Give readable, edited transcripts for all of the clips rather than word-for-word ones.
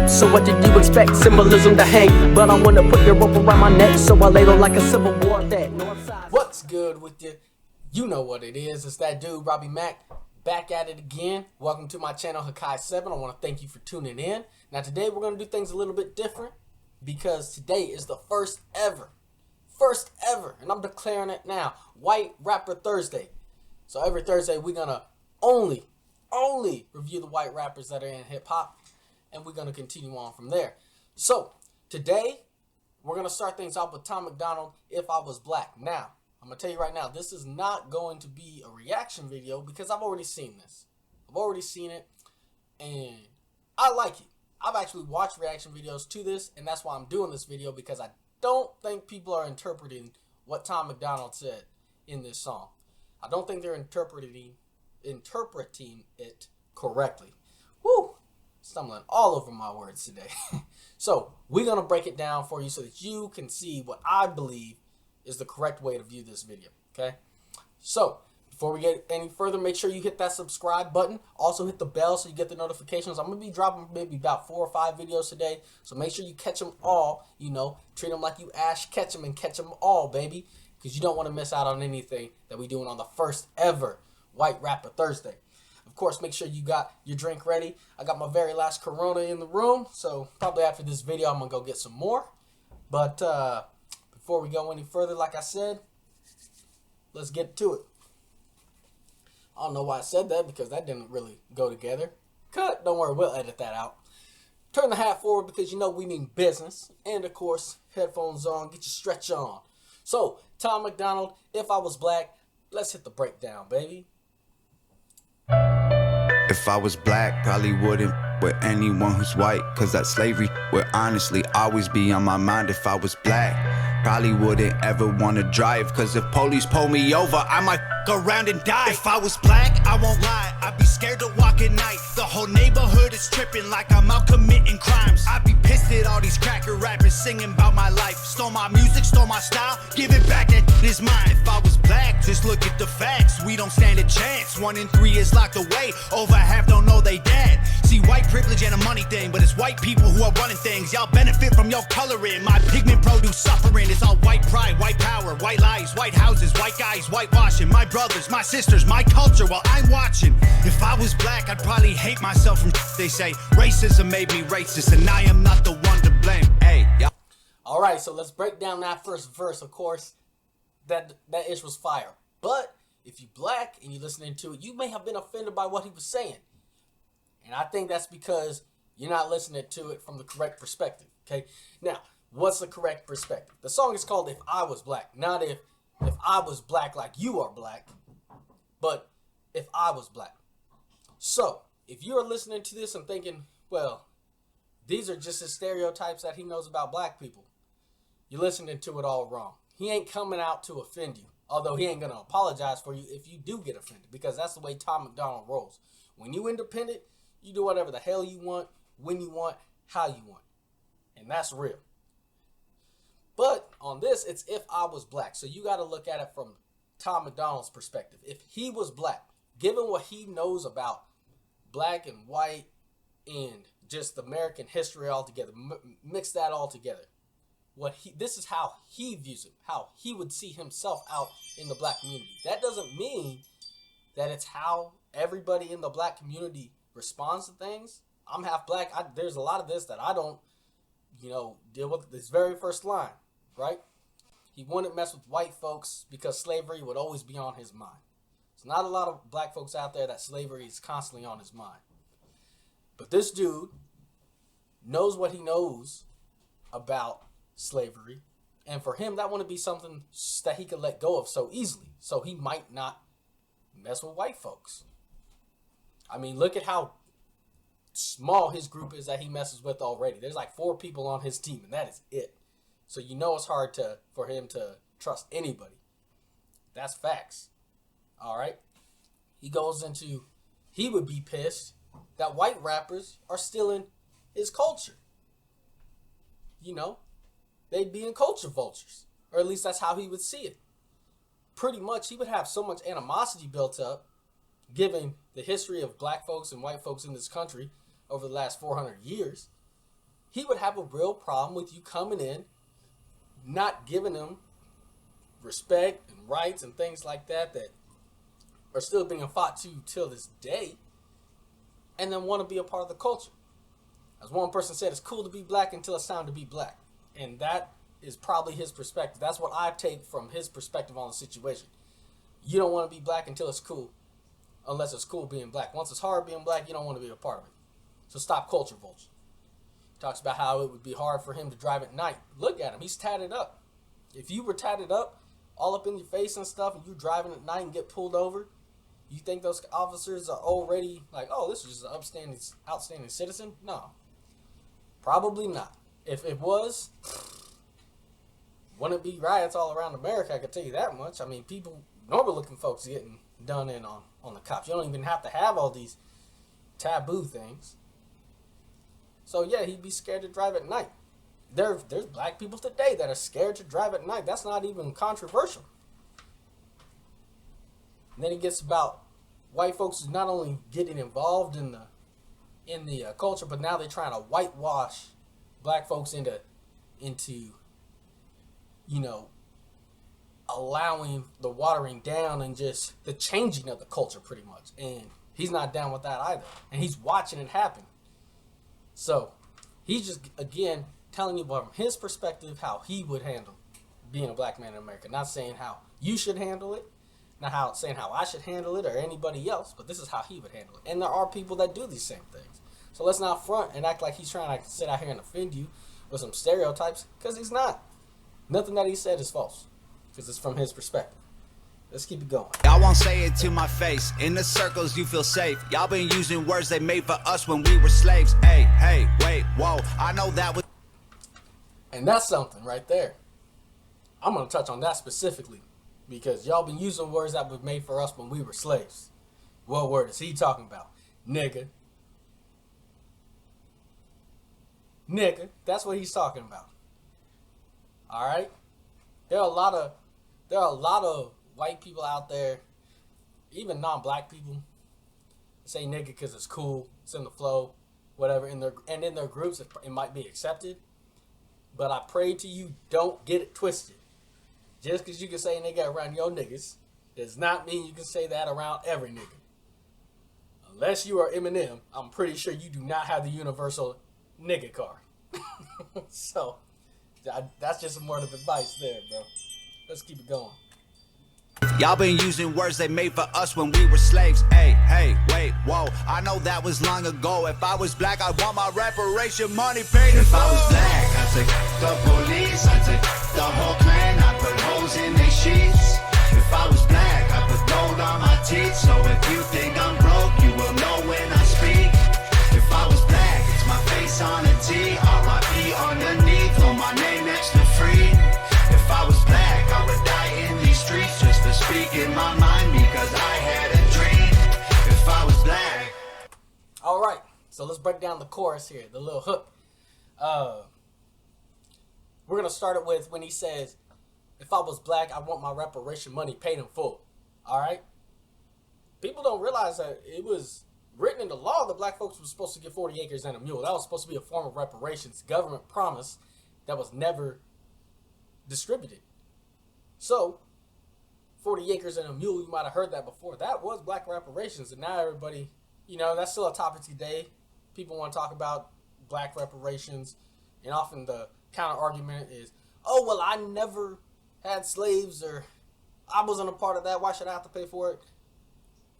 So what did you expect? Symbolism to hang, but I wanna put your rope around my neck, so I lay low like a Civil War vet. What's good with you? You know what it is. It's that dude, Robbie Mac, back at it again. Welcome to my channel, Hakai7. I want to thank you for tuning in. Now today we're going to do things a little bit different because today is the first ever, and I'm declaring it now, White Rapper Thursday. So every Thursday we're going to only review the white rappers that are in hip hop, and we're going to continue on from there. So today we're going to start things off with Tom MacDonald, If I Was Black. Now, I'm going to tell you right now, this is not going to be a reaction video because I've already seen this. I've already seen it, and I like it. I've actually watched reaction videos to this, and that's why I'm doing this video, because I don't think people are interpreting what Tom MacDonald said in this song. I don't think they're interpreting it correctly. Woo! Stumbling all over my words today. So, we're going to break it down for you so that you can see what I believe is the correct way to view this video, okay? So, before we get any further, make sure you hit that subscribe button. Also hit the bell so you get the notifications. I'm going to be dropping maybe about 4 or 5 videos today, so make sure you catch them all, you know. Treat them like you Ash Ketchum and catch them all, baby, because you don't want to miss out on anything that we're doing on the first ever White Rapper Thursday. Of course, make sure you got your drink ready. I got my very last Corona in the room, so probably after this video, I'm going to go get some more. But, before we go any further, like I said, let's get to it. I don't know why I said that, because that didn't really go together. Cut. Don't worry, we'll edit that out. Turn the hat forward because you know we mean business. And of course, headphones on, get your stretch on. So, Tom MacDonald, If I Was Black, let's hit the breakdown, baby. If I was black, probably wouldn't with anyone who's white, cause that slavery would honestly always be on my mind. If I was black, probably wouldn't ever wanna drive, cause if police pull me over, I might go around and die. If I was black, I won't lie, I'd be scared to walk at night. The whole neighborhood is tripping like I'm out committing crimes. I'd be pissed at all these cracker rappers singing about my life. Stole my music, stole my style, give it back, that is mine. If I was black, just look at the facts, we don't stand a chance. 1 in 3 is locked away, over half don't know they dead. See, white privilege ain't a money thing, but it's white people who are running things. Y'all benefit from your coloring, my pigment produce suffering. It's all white pride, white power, white lies, white houses, white guys, whitewashing. My brothers, my sisters, my culture while I'm watching. If I was black, I'd probably hate myself from they say. Racism made me racist, and I am not the one to blame. Hey, y'all. Alright, so let's break down that first verse. Of course, that ish was fire. But if you black and you're listening to it, you may have been offended by what he was saying. And I think that's because you're not listening to it from the correct perspective, okay? Now, what's the correct perspective? The song is called If I Was Black, not if I was black like you are black, but if I was black. So, if you're listening to this and thinking, well, these are just his stereotypes that he knows about black people, you're listening to it all wrong. He ain't coming out to offend you, although he ain't going to apologize for you if you do get offended, because that's the way Tom MacDonald rolls. When you independent, you do whatever the hell you want, when you want, how you want. And that's real. But on this, it's If I Was Black. So you got to look at it from Tom MacDonald's perspective. If he was black, given what he knows about black and white and just American history altogether, mix that all together. This is how he views it, how he would see himself out in the black community. That doesn't mean that it's how everybody in the black community responds to things. I'm half black. There's a lot of this that I don't, deal with. This very first line, right? He wouldn't mess with white folks because slavery would always be on his mind. There's not a lot of black folks out there that slavery is constantly on his mind. But this dude knows what he knows about slavery, and for him that wouldn't be something that he could let go of so easily. So he might not mess with white folks. I mean, look at how small his group is that he messes with already. There's like 4 people on his team, and that is it. So you know it's hard for him to trust anybody. That's facts. Alright? He goes into, he would be pissed that white rappers are stealing his culture. They'd be in culture vultures. Or at least that's how he would see it. Pretty much, he would have so much animosity built up, given the history of black folks and white folks in this country, over the last 400 years, he would have a real problem with you coming in, not giving him respect and rights and things like that that are still being fought to till this day, and then want to be a part of the culture. As one person said, it's cool to be black until it's time to be black. And that is probably his perspective. That's what I take from his perspective on the situation. You don't want to be black until it's cool, unless it's cool being black. Once it's hard being black, you don't want to be a part of it. So stop culture vulture. He talks about how it would be hard for him to drive at night. Look at him. He's tatted up. If you were tatted up, all up in your face and stuff, and you driving at night and get pulled over, you think those officers are already like, oh, this is just an outstanding citizen? No. Probably not. If it was, wouldn't it be riots all around America, I could tell you that much. I mean, people, normal looking folks getting done in on the cops. You don't even have to have all these taboo things. So yeah, he'd be scared to drive at night. There's black people today that are scared to drive at night. That's not even controversial. And then he gets about white folks not only getting involved in the culture, but now they're trying to whitewash black folks into allowing the watering down and just the changing of the culture pretty much. And he's not down with that either. And he's watching it happen. So he's just, again, telling you from his perspective how he would handle being a black man in America. Not saying how you should handle it, not saying how I should handle it or anybody else, but this is how he would handle it. And there are people that do these same things. So let's not front and act like he's trying to sit out here and offend you with some stereotypes, because he's not. Nothing that he said is false, because it's from his perspective. Let's keep it going. Y'all won't say it to my face. In the circles you feel safe. Y'all been using words they made for us when we were slaves. Hey, wait, whoa. I know that was... And that's something right there. I'm going to touch on that specifically, because y'all been using words that were made for us when we were slaves. What word is he talking about? Nigga. Nigga. That's what he's talking about. All right? There are a lot of white people out there, even non-black people, say nigga because it's cool, it's in the flow, whatever. In their groups, it might be accepted. But I pray to you, don't get it twisted. Just because you can say nigga around your niggas does not mean you can say that around every nigga. Unless you are Eminem, I'm pretty sure you do not have the universal nigga card. So, that's just some word of advice there, bro. Let's keep it going. Y'all been using words they made for us when we were slaves. Hey, wait, whoa. I know that was long ago. If I was black, I'd want my reparation money paid. If I was black, I'd take the police, I'd take the whole clan, I'd put holes in their sheets. If I was black, I'd put gold on my teeth. So if you think I'm broke, you will know when I speak. If I was black, it's my face on a T, R.I.P. underneath, throw my name next to free. If I was black, I would die in these streets just to speak in my mind because I had a dream. If I was black. All right, so let's break down the chorus here, the little hook. We're going to start it with when he says, if I was black, I want my reparation money paid in full. All right? People don't realize that it was written in the law that black folks were supposed to get 40 acres and a mule. That was supposed to be a form of reparations. Government promise that was never distributed. So, 40 acres and a mule, you might have heard that before. That was black reparations. And now everybody, that's still a topic today. People want to talk about black reparations. And often the counter argument is, oh, well, I never had slaves, or I wasn't a part of that. Why should I have to pay for it?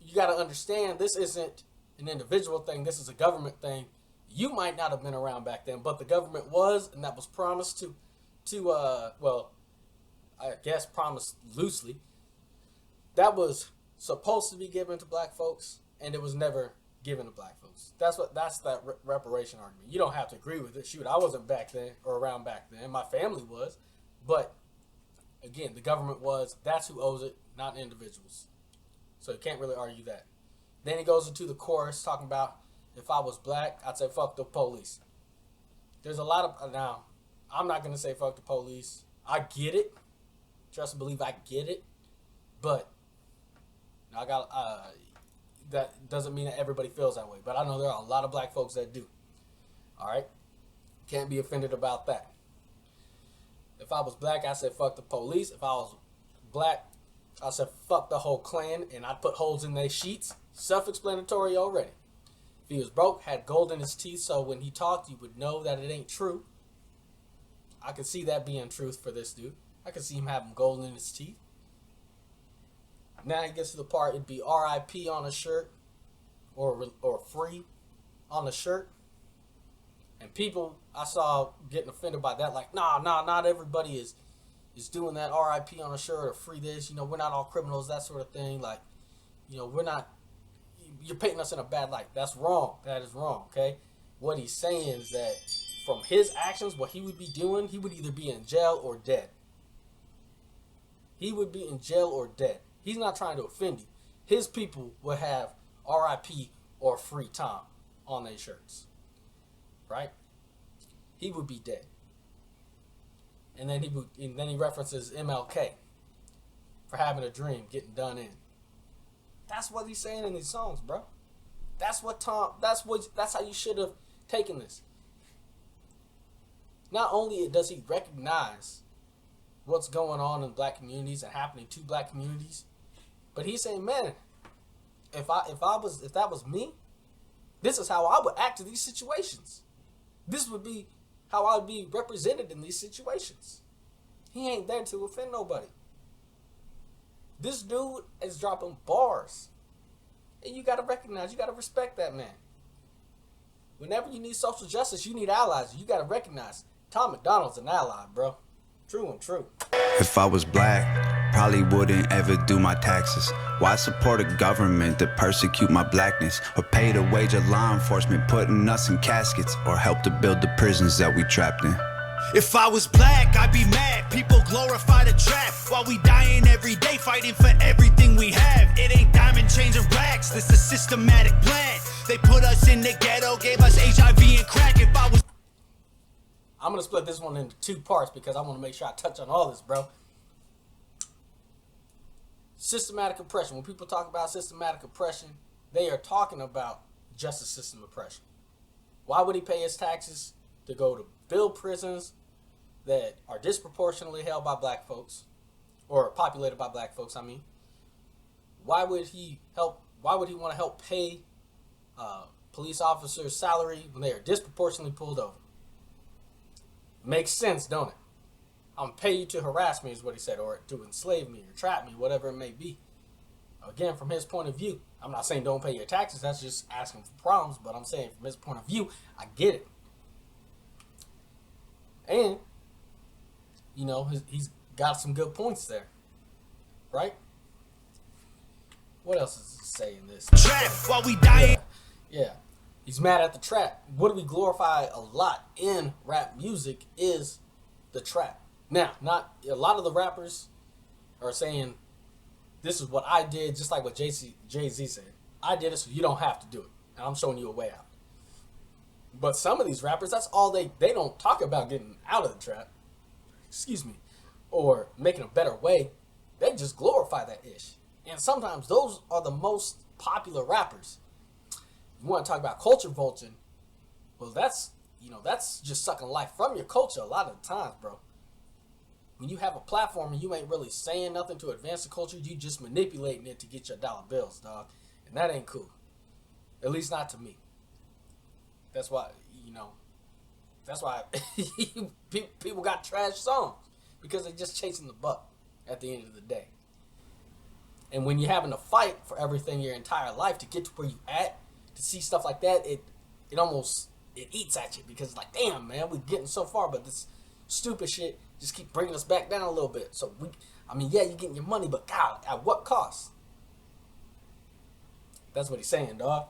You got to understand, this isn't an individual thing. This is a government thing. You might not have been around back then, but the government was, and that was promised to I guess promised loosely. That was supposed to be given to black folks, and it was never given to black folks. That's that reparation argument. You don't have to agree with it. Shoot, I wasn't back then or around back then. My family was, but again, the government was. That's who owes it, not individuals. So you can't really argue that. Then he goes into the chorus talking about, if I was black, I'd say fuck the police. There's a lot of, now, I'm not going to say fuck the police. I get it. Trust and believe I get it. But I got that doesn't mean that everybody feels that way. But I know there are a lot of black folks that do. All right? Can't be offended about that. If I was black, I said fuck the police. If I was black, I said fuck the whole Klan, and I'd put holes in their sheets. Self-explanatory already. If he was broke, had gold in his teeth, so when he talked, you would know that it ain't true. I could see that being truth for this dude. I could see him having gold in his teeth. Now he gets to the part, it'd be R.I.P. on a shirt, or free on a shirt. And people I saw getting offended by that, like, nah, not everybody is doing that R.I.P. on a shirt or free this. You know, we're not all criminals, that sort of thing. Like, you know, we're not, you're painting us in a bad light. That's wrong. That is wrong, okay? What he's saying is that from his actions, what he would be doing, he would either be in jail or dead. He would be in jail or dead. He's not trying to offend you. His people would have R.I.P. or free time on their shirts. Right? He would be dead. And then he references MLK for having a dream, getting done in. That's what he's saying in these songs, bro. That's how you should have taken this. Not only does he recognize what's going on in black communities and happening to black communities, but he's saying, man, if that was me, this is how I would act in these situations. This would be how I would be represented in these situations. He ain't there to offend nobody. This dude is dropping bars. And you gotta recognize, you gotta respect that man. Whenever you need social justice, you need allies. You gotta recognize Tom MacDonald's an ally, bro. True and true. If I was black, probably wouldn't ever do my taxes. Why support a government that persecute my blackness? Or pay the wage of law enforcement putting us in caskets? Or help to build the prisons that we trapped in? If I was black, I'd be mad. People glorify the trap while we dying every day, fighting for everything we have. It ain't diamond chains and racks, this a systematic plan. They put us in the ghetto, gave us HIV and crack. If I was... I'm going to split this one into two parts because I want to make sure I touch on all this, bro. Systematic oppression. When people talk about systematic oppression, they are talking about justice system oppression. Why would he pay his taxes to go to build prisons that are disproportionately held by black folks, or populated by black folks, I mean? Why would he want to help pay police officers' salary when they are disproportionately pulled over? Makes sense, don't it? I'm going to pay you to harass me is what he said, or to enslave me or trap me, whatever it may be. Again, from his point of view, I'm not saying don't pay your taxes, that's just asking for problems, but I'm saying from his point of view, I get it. And, you know, he's got some good points there, right? What else is he saying this? Trap while we dying. Yeah. He's mad at the trap. What we glorify a lot in rap music is the trap. Now, not a lot of the rappers are saying, this is what I did, just like what Jay-Z said. I did it so you don't have to do it. And I'm showing you a way out. But some of these rappers, that's all they don't talk about getting out of the trap. Excuse me. Or making a better way. They just glorify that ish. And sometimes those are the most popular rappers. You want to talk about culture vulture? Well, that's just sucking life from your culture a lot of the times, bro. When you have a platform and you ain't really saying nothing to advance the culture, you just manipulating it to get your dollar bills, dog. And that ain't cool. At least not to me. That's why, people got trash songs. Because they're just chasing the buck at the end of the day. And when you're having to fight for everything your entire life to get to where you at, to see stuff like that, it eats at you. Because it's like, damn, man, we're getting so far, but this stupid shit just keep bringing us back down a little bit. So, you're getting your money, but God, at what cost? That's what he's saying, dog.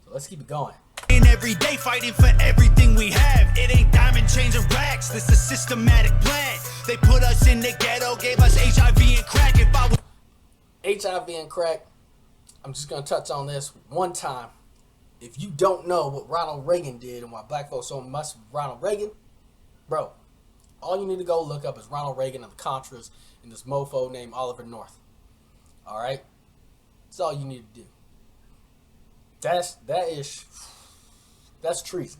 So let's keep it going. Every day fighting for everything we have. It ain't diamond chains and racks, this a systematic plan. They put us in the ghetto, gave us HIV and crack. If I was HIV and crack, I'm just going to touch on this one time. If you don't know what Ronald Reagan did and why black folks so much with Ronald Reagan, bro, all you need to go look up is Ronald Reagan and the Contras and this mofo named Oliver North. All right? That's all you need to do. That's treason.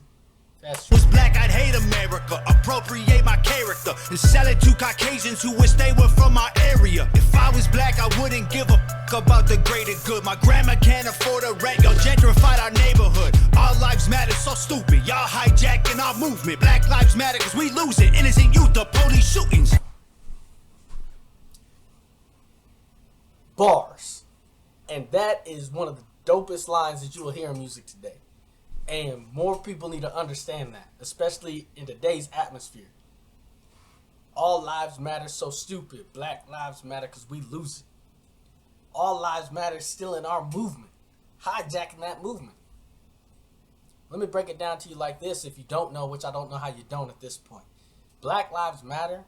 That's Was treason. black, I'd hate America, appropriate my character, and sell it to Caucasians who wish they were from my area. If I was black, I wouldn't give a about the greater good. My grandma can't afford a rent, y'all gentrified our neighborhood. All lives matter, so stupid, y'all hijacking our movement. Black lives matter cause we losing innocent youth to police shootings. Bars. And that is one of the dopest lines that you will hear in music today. And more people need to understand that, especially in today's atmosphere. All lives matter, so stupid. Black lives matter because we lose it. All lives matter still in our movement. Hijacking that movement. Let me break it down to you like this if you don't know, which I don't know how you don't at this point. Black lives matter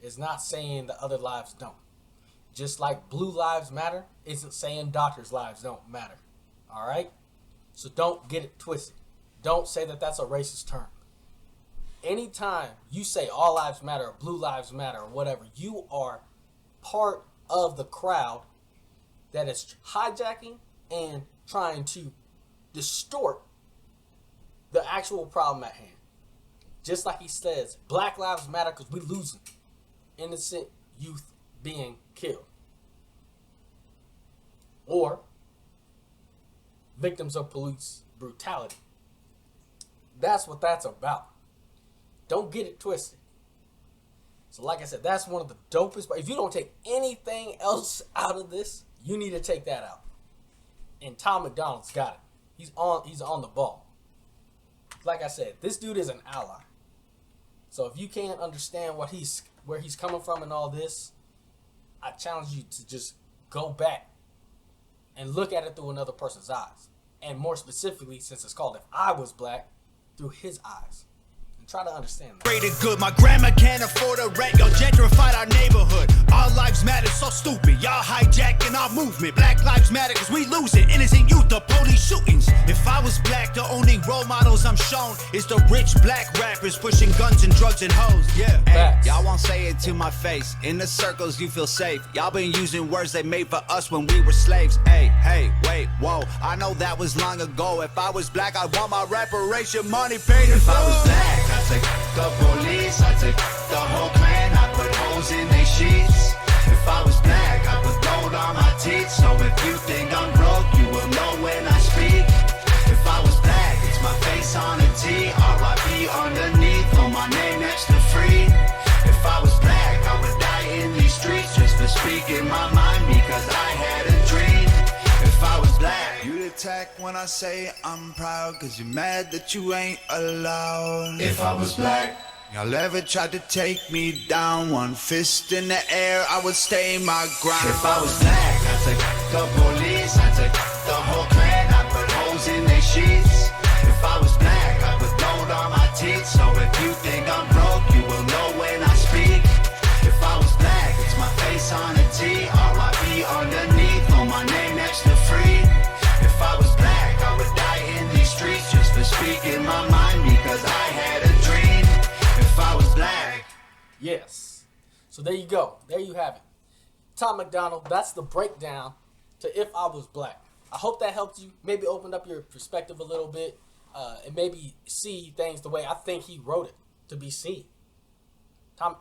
is not saying that other lives don't. Just like blue lives matter isn't saying doctors' lives don't matter. Alright? So don't get it twisted. Don't say that that's a racist term. Anytime you say all lives matter or blue lives matter or whatever, you are part of the crowd that is hijacking and trying to distort the actual problem at hand. Just like he says, black lives matter because we losing innocent youth being killed. Or victims of police brutality. That's what that's about. Don't get it twisted. So like I said, that's one of the dopest. But if you don't take anything else out of this, you need to take that out. And Tom MacDonald's got it. He's on the ball. Like I said, this dude is an ally. So if you can't understand where he's coming from and all this, I challenge you to just go back and look at it through another person's eyes. And more specifically, since it's called If I Was Black, through his eyes. And try to understand that. Greater good, my grandma can't afford a rent, y'all gentrified our neighborhood. All lives matter, so stupid, y'all hijacking our movement. Black lives matter cause we losing innocent youth to police shootings. If I was black, the only role models I'm shown is the rich black rappers pushing guns and drugs and hoes. Yeah. Hey, y'all won't say it to my face. In the circles you feel safe. Y'all been using words they made for us when we were slaves. Hey, wait, whoa. I know that was long ago. If I was black, I'd want my reparation money paid in full. If I was black, I take the police, I take the whole clan, I put holes in their sheets. If I was black, I put gold on my teeth. So if you think I'm broke, you will know when I speak. If I was black, it's my face on a T, R.I.P. underneath, on my name next to free. If I was black, I would die in these streets just for speaking my mind because I had a dream. If I was black, You'd attack when I say I'm proud, cause you're mad that you ain't allowed. if I was black, Y'all ever tried to take me down? One fist in the air, I would stay my ground. if I was black, I take the police, I take the whole clan, I put holes in their sheets. If I was black, I put gold on my teeth. So if you think I'm broke, you will know when I speak. If I was black, it's my face on a T, R.I.P. underneath, on my name next to free. If I was black, I would die in these streets just for speaking my mind because I had a dream. If I was black. Yes. So there you go. There you have it. Tom MacDonald, that's the breakdown to If I Was Black. I hope that helped you. Maybe opened up your perspective a little bit. And maybe see things the way I think he wrote it to be seen.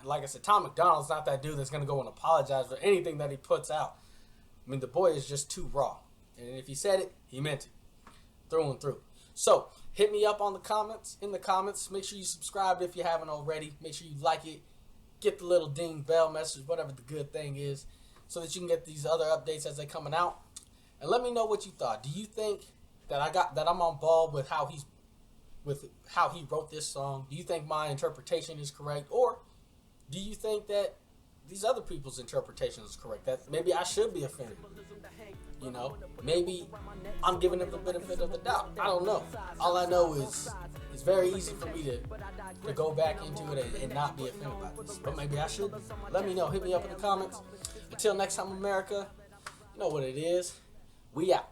Like I said, Tom MacDonald's not that dude that's going to go and apologize for anything that he puts out. I mean, the boy is just too raw. And if he said it, he meant it. Through and through. So, hit me up on the comments. In the comments, make sure you subscribe if you haven't already. Make sure you like it. Get the little ding bell message, whatever the good thing is, so that you can get these other updates as they're coming out. And let me know what you thought. Do you think that I'm on ball with how he wrote this song? Do you think my interpretation is correct, or do you think that these other people's interpretation is correct? That maybe I should be offended. You know, maybe I'm giving them the benefit of the doubt. I don't know. All I know is it's very easy for me to go back into it and not be offended by this. But maybe I should. Let me know. Hit me up in the comments. Until next time, America, you know what it is. We out.